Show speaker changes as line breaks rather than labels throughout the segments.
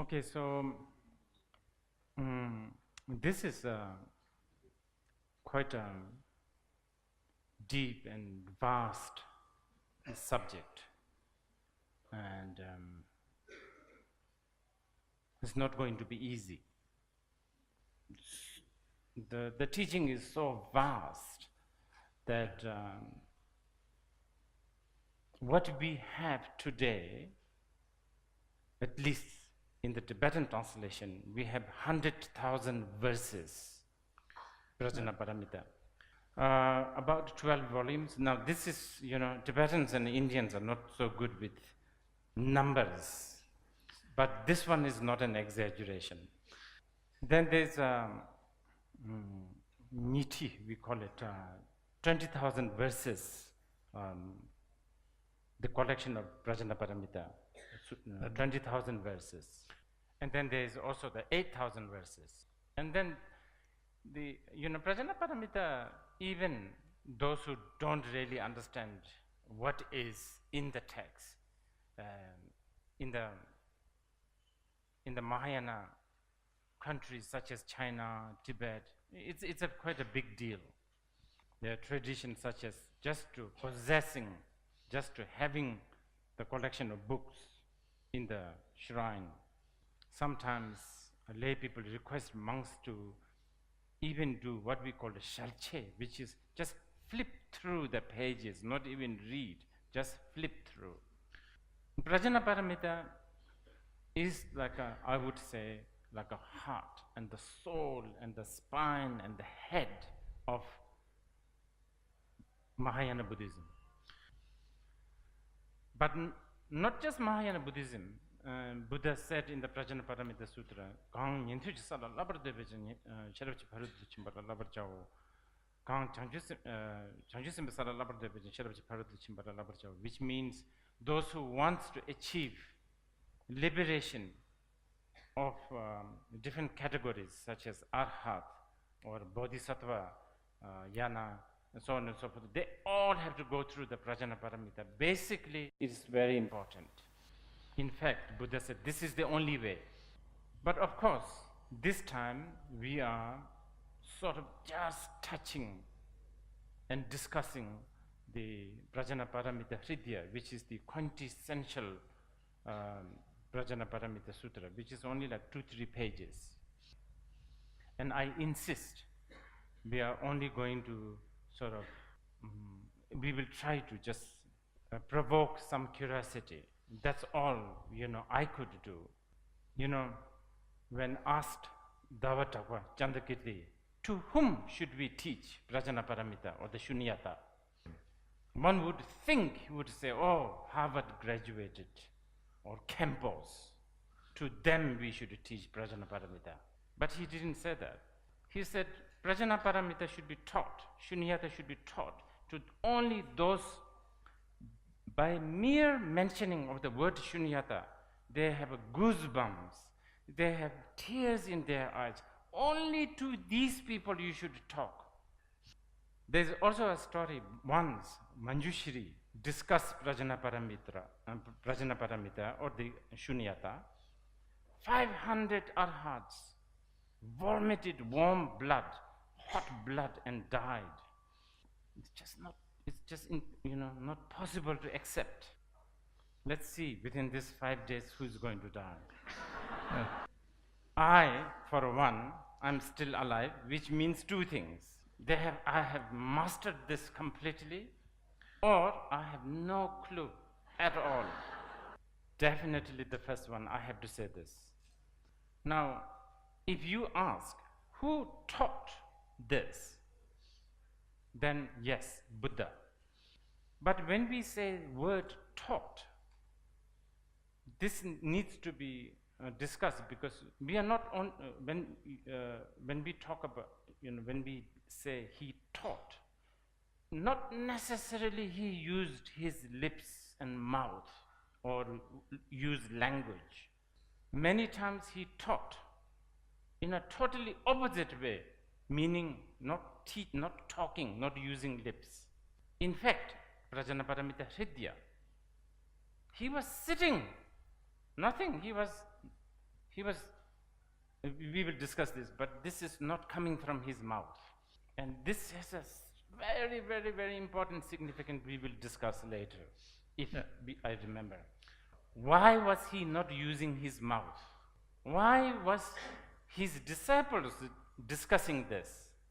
Okay, so this is quite a deep and vast subject, and it's not going to be easy. The teaching is so vast that what we have today, at least in the Tibetan translation, we have 100,000 verses, Prajnaparamita. About 12 volumes. Now this is, Tibetans and Indians are not so good with numbers, but this one is not an exaggeration. Then there's Niti, we call it, 20,000 verses, the collection of Prajnaparamita, 20,000 verses. And then there's also the 8,000 verses. And then the, Prajnaparamita, even those who don't really understand what is in the text, in the Mahayana countries such as China, Tibet, it's quite a big deal. There are traditions such as just to having the collection of books in the shrine. Sometimes lay people request monks to even do what we call the shalche, which is just flip through the pages, not even read, just flip through. Prajnaparamita is like I would say, like a heart and the soul and the spine and the head of Mahayana Buddhism. But not just Mahayana Buddhism. Buddha said in the Prajnaparamita Sutra, "Gang nyenthu chisala labar debejen sherabchi bharut chimbara labar chao, gang changjusim sala labar debejen sherabchi bharut chimbara labar chao," which means those who want to achieve liberation of different categories such as arhat or bodhisattva, yana, and so on and so forth, they all have to go through the Prajnaparamita. Basically, it's very important. In fact, Buddha said this is the only way. But of course, this time we are sort of just touching and discussing the Prajnaparamita Hridaya, which is the quintessential Prajnaparamita Sutra, which is only like 2-3 pages. And I insist, we are only going to sort of, we will try to just provoke some curiosity. That's all, I could do. When asked Davatagwa Chandakirti, to whom should we teach Prajnaparamita or the Shunyata? One would think, he would say, oh, Harvard graduated, or Campos. To them we should teach Prajnaparamita. But he didn't say that. He said Prajnaparamita should be taught, Shunyata should be taught to only those. By mere mentioning of the word Shunyata, they have goosebumps, they have tears in their eyes. Only to these people you should talk. There's also a story, once Manjushri discussed Prajnaparamita or the Shunyata. 500 arhats vomited warm blood, hot blood, and died. It's just not possible to accept. Let's see within these 5 days who's going to die. Yeah. I, for one, I'm still alive, which means two things. I have mastered this completely, or I have no clue at all. Definitely the first one, I have to say this. Now, if you ask, who taught this? Then yes, Buddha. But when we say word taught, this needs to be discussed, because we are not on, when we talk about, when we say he taught, not necessarily he used his lips and mouth or used language. Many times he taught in a totally opposite way, meaning not talking, not using lips. In fact, Prajnaparamita Hridaya, he was sitting, nothing, he was he was, we will discuss this, but this is not coming from his mouth. And this has a very, very, very important, significant, we will discuss later, if I remember. Why was he not using his mouth? Why was his disciples discussing this?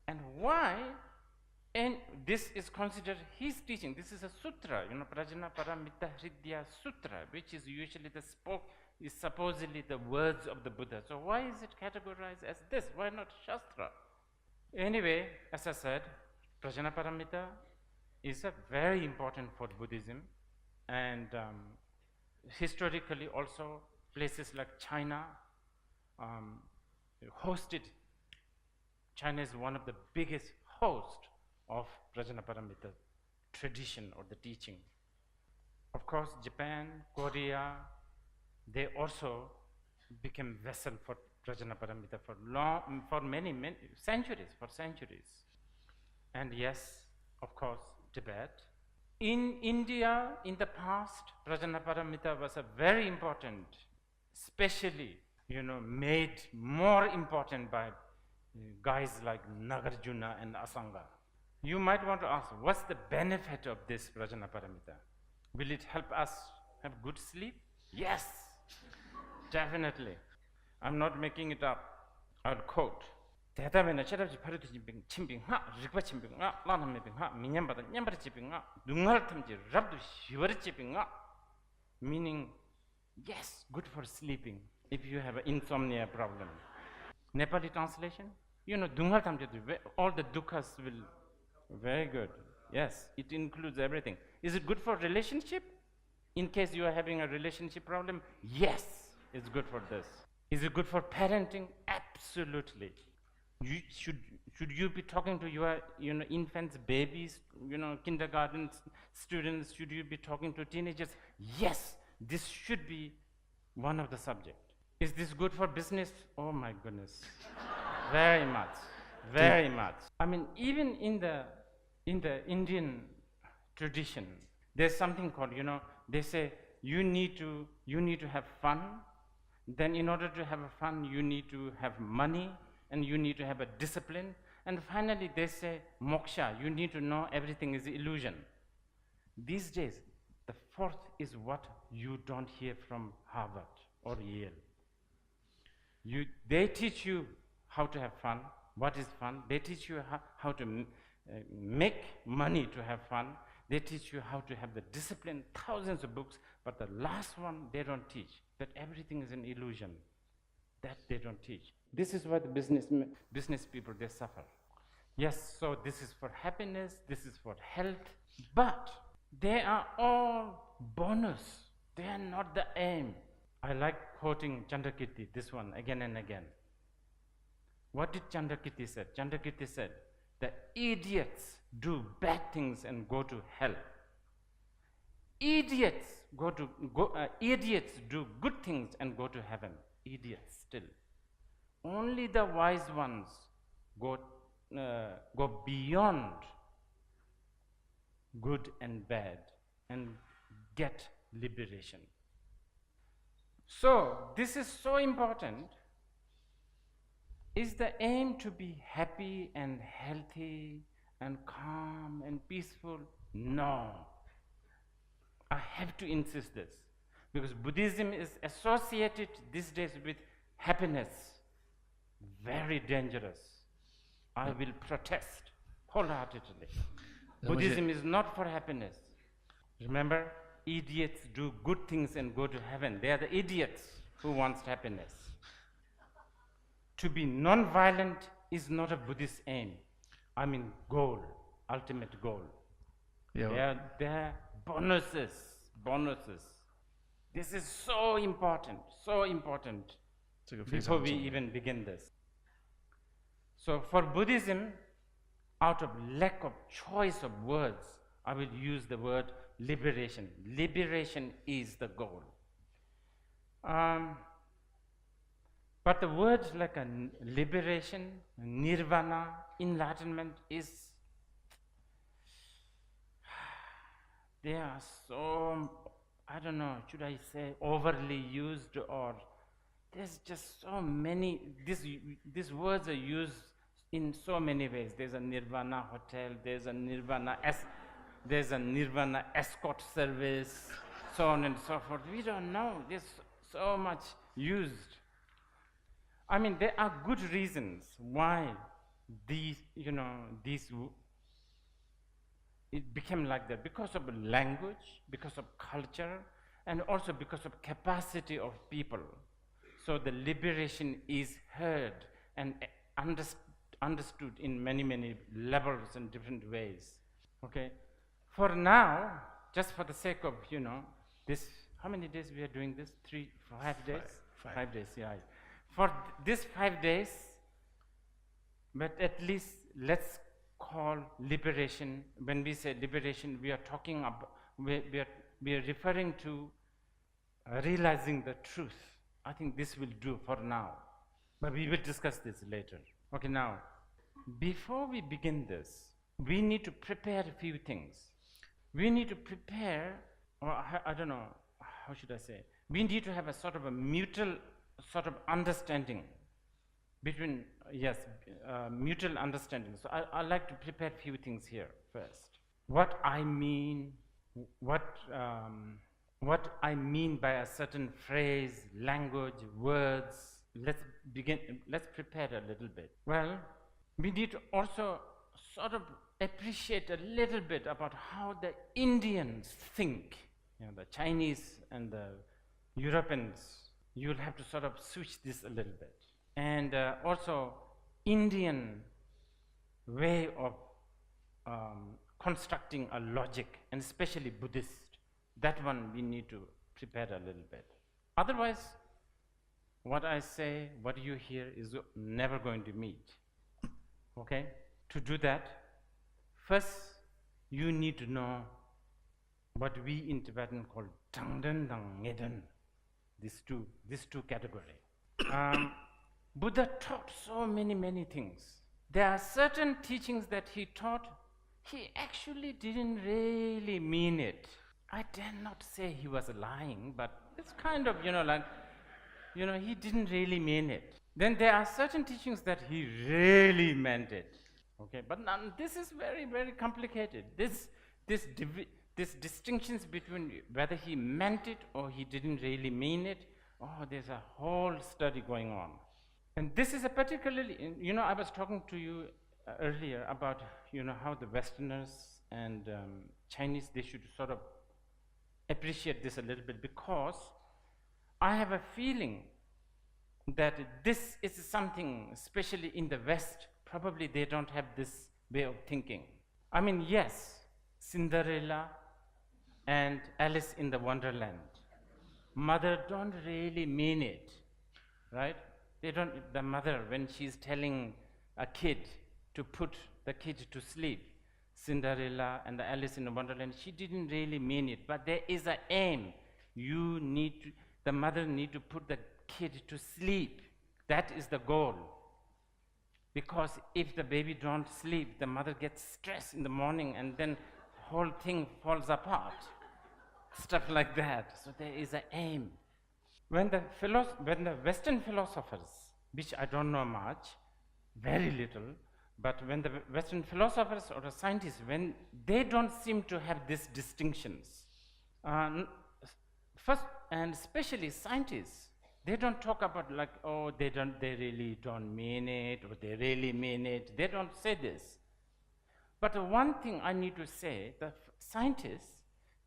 And why? And this is considered his teaching. This is a sutra, Prajnaparamita Sutra, which is usually is supposedly the words of the Buddha. So why is it categorized as this? Why not Shastra? Anyway, as I said, Prajnaparamita is a very important for Buddhism, and historically also places like China hosted. China is one of the biggest hosts of Prajnaparamita tradition or the teaching. Of course, Japan, Korea, they also became vessel for Prajnaparamita for many centuries. And yes, of course, Tibet. In India, in the past, Prajnaparamita was a very important, especially, made more important by guys like Nagarjuna and Asanga. You might want to ask, what's the benefit of this Prajnaparamita? Will it help us have good sleep? Yes, definitely. I'm not making it up. I'll quote. 대답에는 체답지 파르트 진빙 침빙하 릭바 침빙하 라나메빙하 미냠바다 냠바르 집빙하 능할탐지 랍도 시버르 집빙하 meaning yes, good for sleeping if you have an insomnia problem. Nepali translation, dungaltamji, all the dukhas will, very good. Yes, it includes everything. Is it good for relationship? In case you are having a relationship problem, yes, it's good for this. Is it good for parenting? Absolutely. Should you be talking to your infants, babies, kindergarten students? Should you be talking to teenagers? Yes, this should be one of the subjects. Is this good for business? Oh my goodness, very much, very much. I mean, even in the Indian tradition, there's something called, they say you need to have fun. Then in order to have fun, you need to have money, and you need to have a discipline. And finally, they say moksha, you need to know everything is illusion. These days, the fourth is what you don't hear from Harvard or Yale. They teach you how to have fun. What is fun? They teach you how to make money to have fun. They teach you how to have the discipline, thousands of books, but the last one they don't teach, that everything is an illusion. That they don't teach. This is why the business people, they suffer. Yes, so this is for happiness, this is for health, but they are all bonus. They are not the aim. I like quoting Chandrakirti, this one, again and again. What did Chandrakirti say? Chandrakirti said, the idiots do bad things and go to hell. Idiots do good things and go to heaven. Idiots still. Only the wise ones go beyond good and bad and get liberation. So this is so important. Is the aim to be happy and healthy and calm and peaceful? No. I have to insist this, because Buddhism is associated these days with happiness. Very dangerous. I will protest wholeheartedly. Buddhism is not for happiness. Remember, idiots do good things and go to heaven. They are the idiots who want happiness. To be non-violent is not a Buddhist aim. I mean goal, ultimate goal. Yeah. They are bonuses. This is so important before we even begin this. So for Buddhism, out of lack of choice of words, I will use the word liberation. Liberation is the goal. But the words like a liberation, nirvana, enlightenment is, they are so, I don't know, should I say overly used, or there's just so many, these words are used in so many ways. There's a nirvana hotel, there's a nirvana escort service, so on and so forth. We don't know. There's so much used. I mean, there are good reasons why it became like that, because of language, because of culture, and also because of capacity of people. So the liberation is heard and understood in many, many levels and different ways. Okay? For now, just for the sake of, this, how many days we are doing this? 5 days? 5 days, yeah. For these 5 days, but at least let's call liberation. When we say liberation, we are talking about, we are referring to realizing the truth. I think this will do for now, but we will discuss this later. Okay, now, before we begin this, we need to prepare a few things. We need to prepare, or I don't know, how should I say? We need to have a sort of a mutual sort of understanding between, mutual understanding. So I like to prepare a few things here first. What I mean by a certain phrase, language, words. Let's prepare a little bit. Well, we need to also sort of appreciate a little bit about how the Indians think. The Chinese and the Europeans, you'll have to sort of switch this a little bit. And also Indian way of constructing a logic, and especially Buddhist. That one we need to prepare a little bit. Otherwise, what I say, what you hear is never going to meet. Okay? To do that, first you need to know what we in Tibetan call Tangden Dang Ngeden, these two categories. Buddha taught so many things. There are certain teachings that he taught, he actually didn't really mean it. I dare not say he was lying, but it's kind of, he didn't really mean it. Then there are certain teachings that he really meant it. Okay, but this is very, very complicated. This distinctions between whether he meant it or he didn't really mean it, there's a whole study going on. And this is a particularly, I was talking to you earlier about, how the Westerners and Chinese, they should sort of appreciate this a little bit, because I have a feeling that this is something, especially in the West, probably they don't have this way of thinking. I mean, yes, Cinderella and Alice in the Wonderland, mother don't really mean it, right? The mother, when she's telling a kid to put the kid to sleep, Cinderella and the Alice in the Wonderland, she didn't really mean it, but there is an aim. The mother need to put the kid to sleep. That is the goal. Because if the baby don't sleep, the mother gets stressed in the morning and then whole thing falls apart. Stuff like that. So there is an aim. When the Western philosophers, which I don't know much, very little, but when the Western philosophers or the scientists, when they don't seem to have these distinctions, first, and especially scientists, they don't talk about they really don't mean it, or they really mean it. They don't say this. But one thing I need to say, the scientists,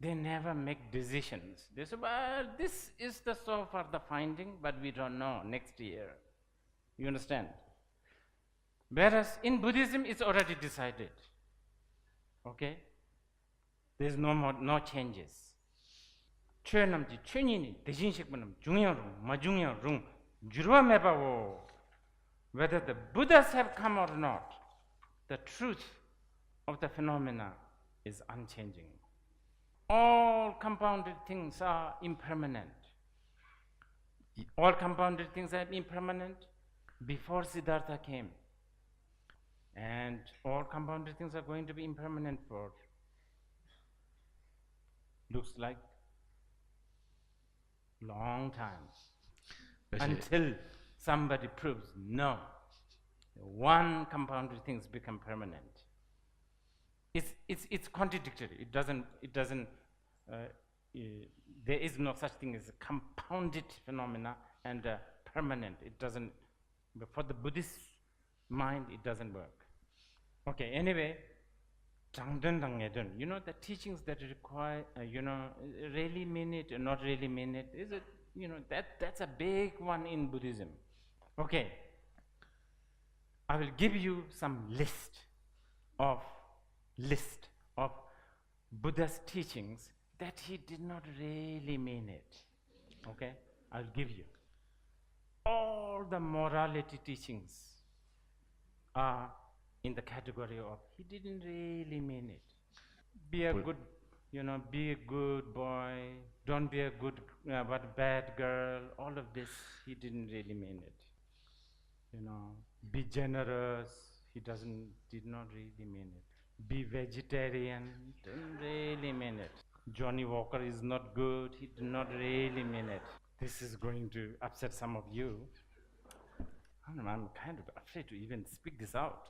they never make decisions. They say, well, this is so far the finding, but we don't know next year. You understand? Whereas in Buddhism, it's already decided. Okay? There's no changes. Whether the Buddhas have come or not, the truth of the phenomena is unchanging. All compounded things are impermanent. All compounded things are impermanent before Siddhartha came. And all compounded things are going to be impermanent for, looks like, long time. until somebody proves no. One compounded things become permanent. It's contradictory. It doesn't. There is no such thing as a compounded phenomena and permanent. It doesn't. But for the Buddhist mind, it doesn't work. Okay. Anyway, you know the teachings that require, really mean it or not really mean it. Is it? That's a big one in Buddhism. Okay. I will give you some list of Buddha's teachings that he did not really mean it. Okay? I'll give you. All the morality teachings are in the category of he didn't really mean it. Be a good, be a good boy. Don't be a good, but a bad girl. All of this, he didn't really mean it. Be generous. He did not really mean it. Be vegetarian. Didn't really mean it. Johnny Walker is not good. He did not really mean it. This is going to upset some of you. I'm kind of afraid to even speak this out.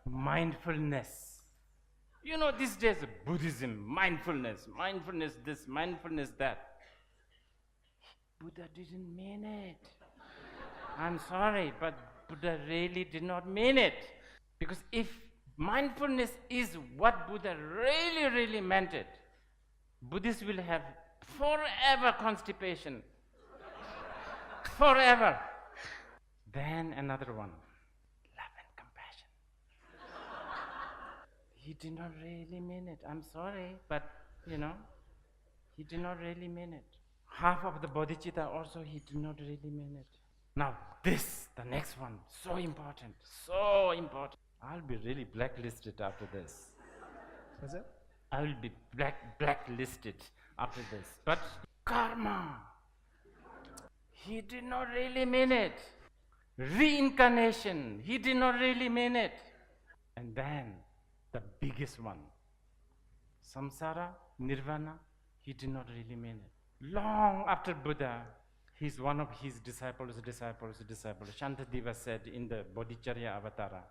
Mindfulness. These days Buddhism, mindfulness this, mindfulness that. Buddha didn't mean it. I'm sorry, but Buddha really did not mean it. Because if mindfulness is what Buddha really, really meant it, Buddhists will have forever constipation. Forever. Then another one, love and compassion. He did not really mean it. I'm sorry, but he did not really mean it. Half of the bodhicitta also he did not really mean it. Now the next one, so important. I'll be really blacklisted after this.
What's that?
I will be blacklisted after this. But karma, he did not really mean it. Reincarnation, he did not really mean it. And then the biggest one, samsara, nirvana, he did not really mean it. Long after Buddha, he's one of his disciples. Shantideva said in the Bodhicharya Avatara,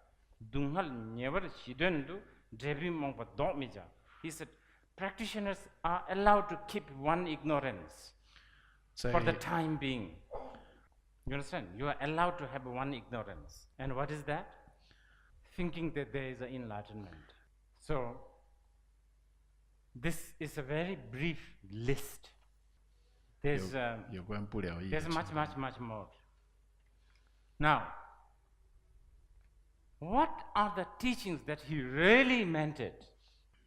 he said, practitioners are allowed to keep one ignorance for the time being. You understand? You are allowed to have one ignorance. And what is that? Thinking that there is an enlightenment. So, this is a very brief list. There's much more. Now, what are the teachings that he really meant it?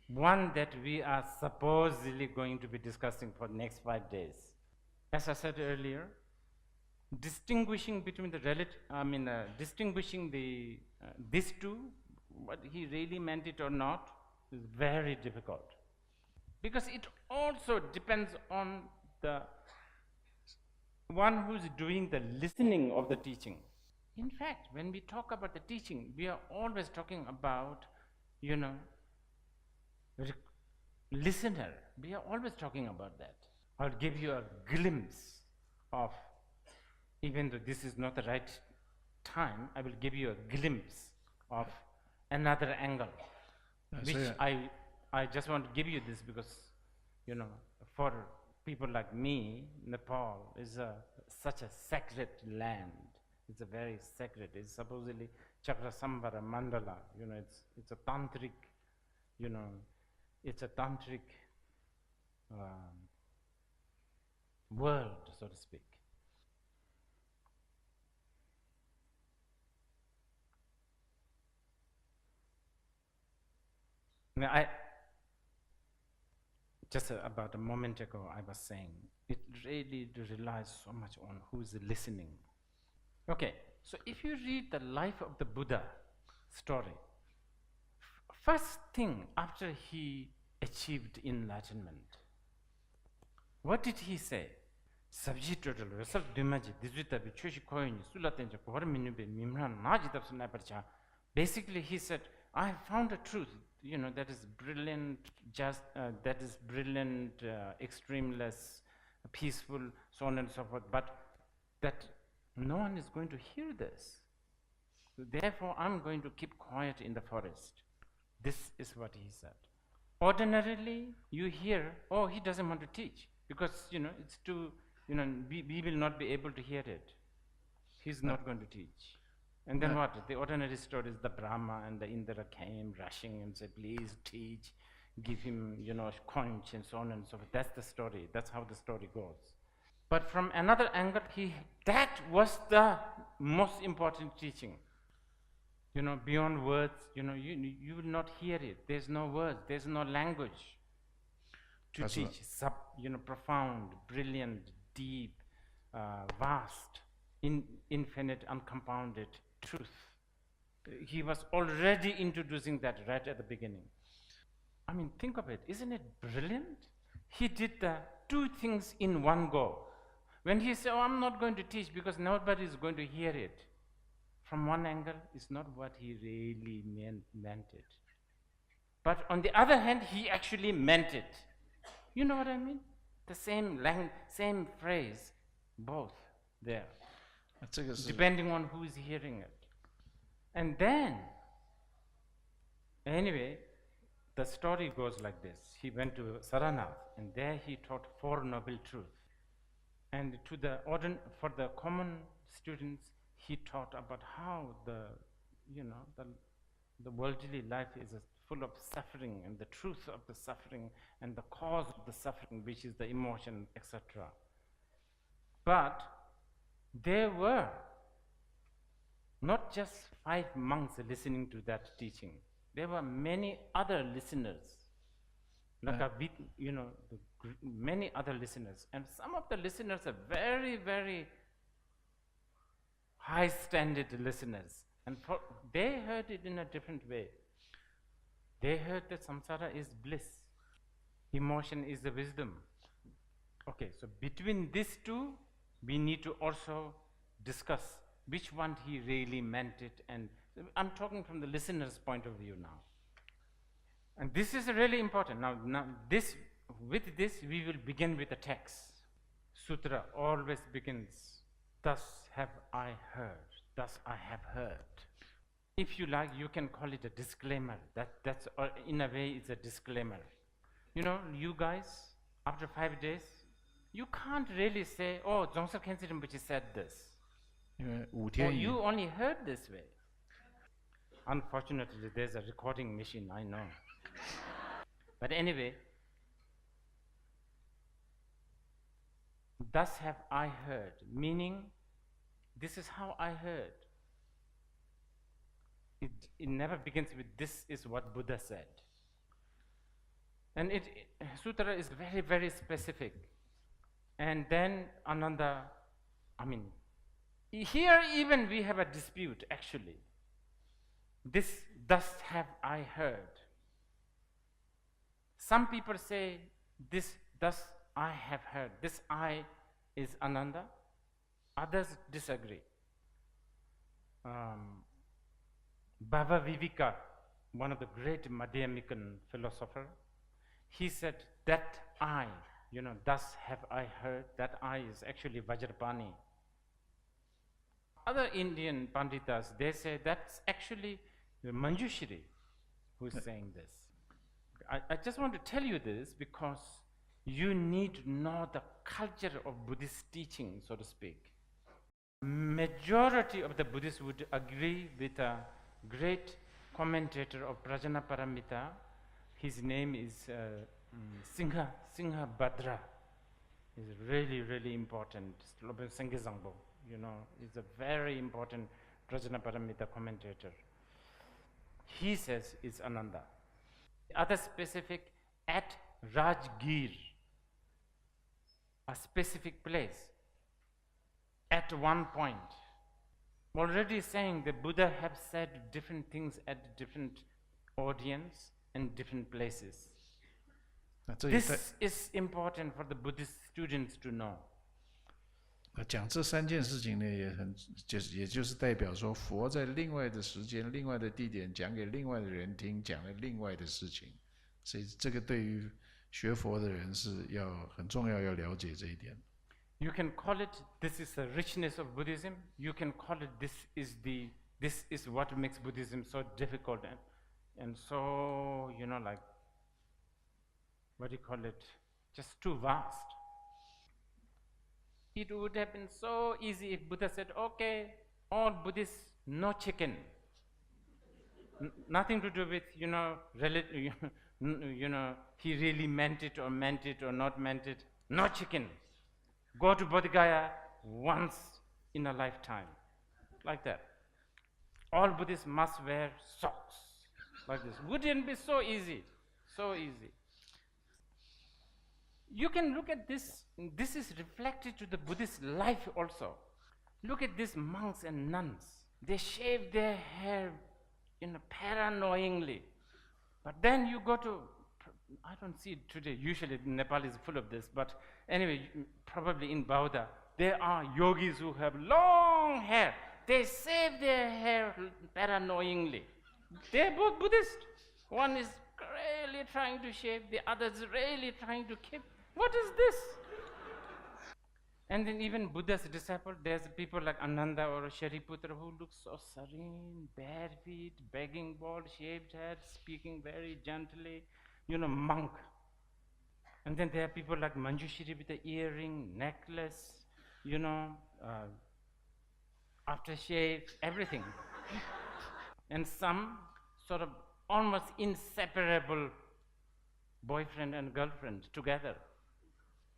One that we are supposedly going to be discussing for the next 5 days. As I said earlier, distinguishing between these two, what he really meant it or not, is very difficult. Because it also depends on the one who's doing the listening of the teaching. In fact, when we talk about the teaching, we are always talking about, listener. We are always talking about that. I'll give you a glimpse of, even though this is not the right time, I will give you a glimpse of another angle, which I just want to give you this because, for people like me, Nepal is such a sacred land. It's a very sacred. It's supposedly Chakrasambhara Mandala. It's a tantric. It's a tantric world, so to speak. Now, just about a moment ago, I was saying, it really relies so much on who's listening. Okay, so if you read the life of the Buddha story, first thing after he achieved enlightenment, what did he say? Basically, he said, I have found the truth. that is brilliant, that is brilliant, extremeless, peaceful, so on and so forth, but that no one is going to hear this. Therefore, I'm going to keep quiet in the forest. This is what he said. Ordinarily, you hear, oh, he doesn't want to teach, because, it's too, we will not be able to hear it. He's not going to teach. And then what? The ordinary story is the Brahma and the Indra came rushing and said, please teach, give him, conch and so on and so forth. That's the story. That's how the story goes. But from another angle, that was the most important teaching. Beyond words, you will not hear it. There's no words, there's no language to teach. Profound, brilliant, deep, vast, infinite, uncompounded truth. He was already introducing that right at the beginning. I mean, think of it. Isn't it brilliant? He did the two things in one go. When he said, oh, I'm not going to teach because nobody is going to hear it, from one angle, it's not what he really meant it. But on the other hand, he actually meant it. You know what I mean? The same phrase, both there, depending on who is hearing it. And then, anyway, the story goes like this. He went to Saranath, and there he taught Four Noble Truths. And for the common students, he taught about how the worldly life is full of suffering, and the truth of the suffering, and the cause of the suffering, which is the emotion, etc. But there were not just 5 monks listening to that teaching. There were many other listeners, many other listeners, and some of the listeners are very, very high standard listeners, and they heard it in a different way. They heard that samsara is bliss, emotion is the wisdom. Okay, so between these two, we need to also discuss which one he really meant it, and I'm talking from the listener's point of view now. And this is really important. Now with this, we will begin with the text. Sutra always begins, thus have I heard, thus I have heard. If you like, you can call it a disclaimer. That's in a way, it's a disclaimer. You guys, after 5 days, you can't really say, oh, Dzongsar Khyentse Rinpoche said this. Or you only heard this way. Unfortunately, there's a recording machine, I know. But anyway, thus have I heard, meaning this is how I heard. It never begins with this is what Buddha said. And Sutra is very, very specific. And then Ananda, here even we have a dispute actually. Thus have I heard. Some people say thus I have heard. This I is Ananda. Others disagree. Bhava Viveka, one of the great Madhyamikan philosophers, he said that I, thus have I heard, that I is actually Vajrapani. Other Indian Panditas, they say that's actually Manjushri who is saying this. I just want to tell you this because you need to know the culture of Buddhist teaching, so to speak. Majority of the Buddhists would agree with a great commentator of Prajnaparamita. His name is Singha Bhadra. He's really, really important. He's a very important Prajnaparamita commentator. He says it's Ananda. The other specific, at Rajgir, a specific place, at one point. Already saying the Buddha have said different things at different audience and different places. This is important for the Buddhist students to know.
讲这3件事情呢，也就是代表说，佛在另外的时间、另外的地点讲给另外的人听，讲了另外的事情，所以这个对于学佛的人是很重要，要了解这一点。
You can call it this is the richness of Buddhism. You can call it this is what makes Buddhism so difficult and so like what do you call it? Just too vast. It would have been so easy if Buddha said, okay, all Buddhists, no chicken. Nothing to do with, he really meant it or not meant it. No chicken. Go to Bodh Gaya once in a lifetime. Like that. All Buddhists must wear socks. Like this. Wouldn't be so easy. So easy. You can look at this. This is reflected to the Buddhist life also. Look at these monks and nuns. They shave their hair paranoidly. But then you go to, I don't see it today, usually Nepal is full of this, but anyway, probably in Bauda, there are yogis who have long hair. They shave their hair paranoidly. They're both Buddhist. One is really trying to shave, the other is really trying to keep. What is this? And then even Buddha's disciple, there's people like Ananda or Shariputra who look so serene, bare feet, begging bowl, shaved head, speaking very gently, monk. And then there are people like Manjushri with the earring, necklace, aftershave, everything. And some sort of almost inseparable boyfriend and girlfriend together.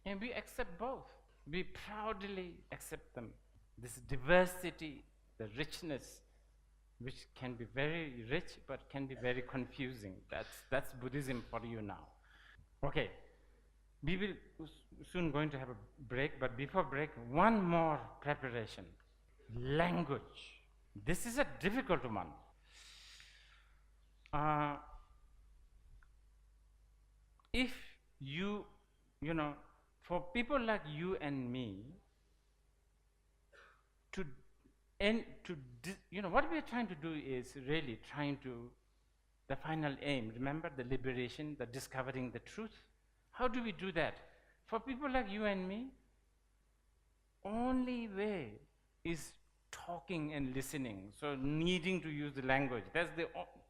And we accept both. We proudly accept them. This diversity, the richness, which can be very rich but can be very confusing. That's Buddhism for you now. Okay, we will soon going to have a break, but before break, one more preparation. Language. This is a difficult one. If for people like you and me, what we are trying to do is really trying to, the final aim, remember the liberation, the discovering the truth. How do we do that? For people like you and me, only way is talking and listening, so needing to use the language.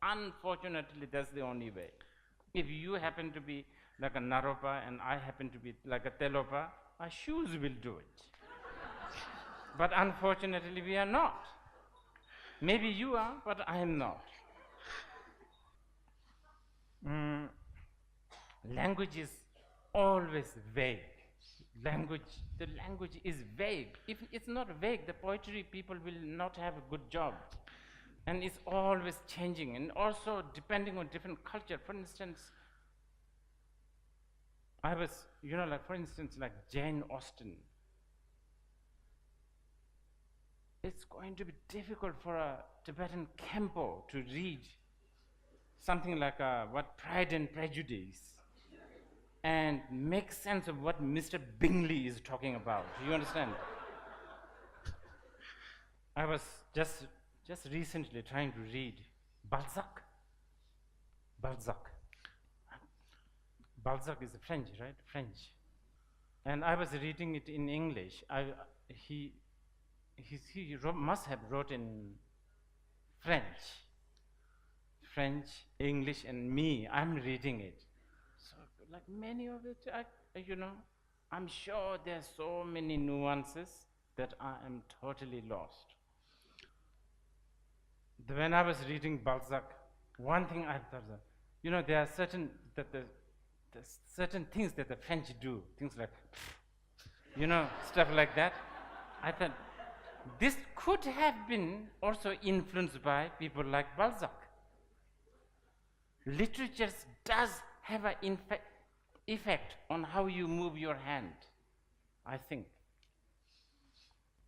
Unfortunately, that's the only way. If you happen to be like a Naropa and I happen to be like a Telopa, our shoes will do it. But unfortunately, we are not. Maybe you are, but I am not. Language is always vague. The language is vague. If it's not vague, the poetry people will not have a good job. And it's always changing, and also depending on different culture. For instance, I was, for instance, like Jane Austen. It's going to be difficult for a Tibetan Khenpo to read something like what Pride and Prejudice and make sense of what Mr. Bingley is talking about. Do you understand? I was just recently trying to read Balzac. Balzac is French, right? French. And I was reading it in English. He must have wrote in French, English, and me, I'm reading it. So like many of it, I'm sure there are so many nuances that I am totally lost. When I was reading Balzac, one thing I thought, there are certain things that the French do, things like, stuff like that. I thought, this could have been also influenced by people like Balzac. Literature does have an effect on how you move your hand, I think.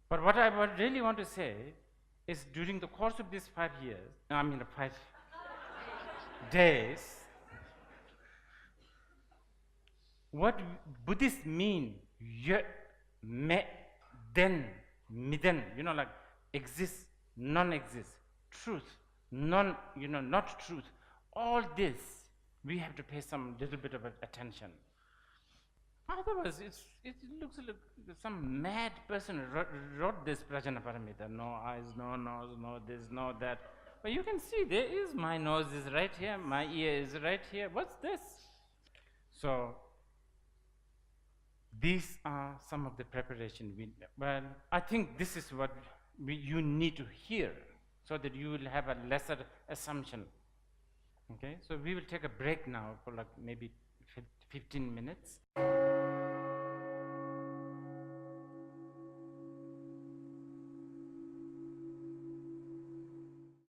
But what I really want to say is during the course of these 5 days, what Buddhists mean, then, midden, like exist, non-exist, truth, not truth. All this, we have to pay some little bit of attention. Otherwise, it looks like some mad person wrote this Prajnaparamita. No eyes, no nose, no this, no that. But you can see there is my nose is right here, my ear is right here. What's this? So these are some of the preparation. Well, I think this is what you need to hear so that you will have a lesser assumption. Okay, so we will take a break now for like maybe 15 minutes.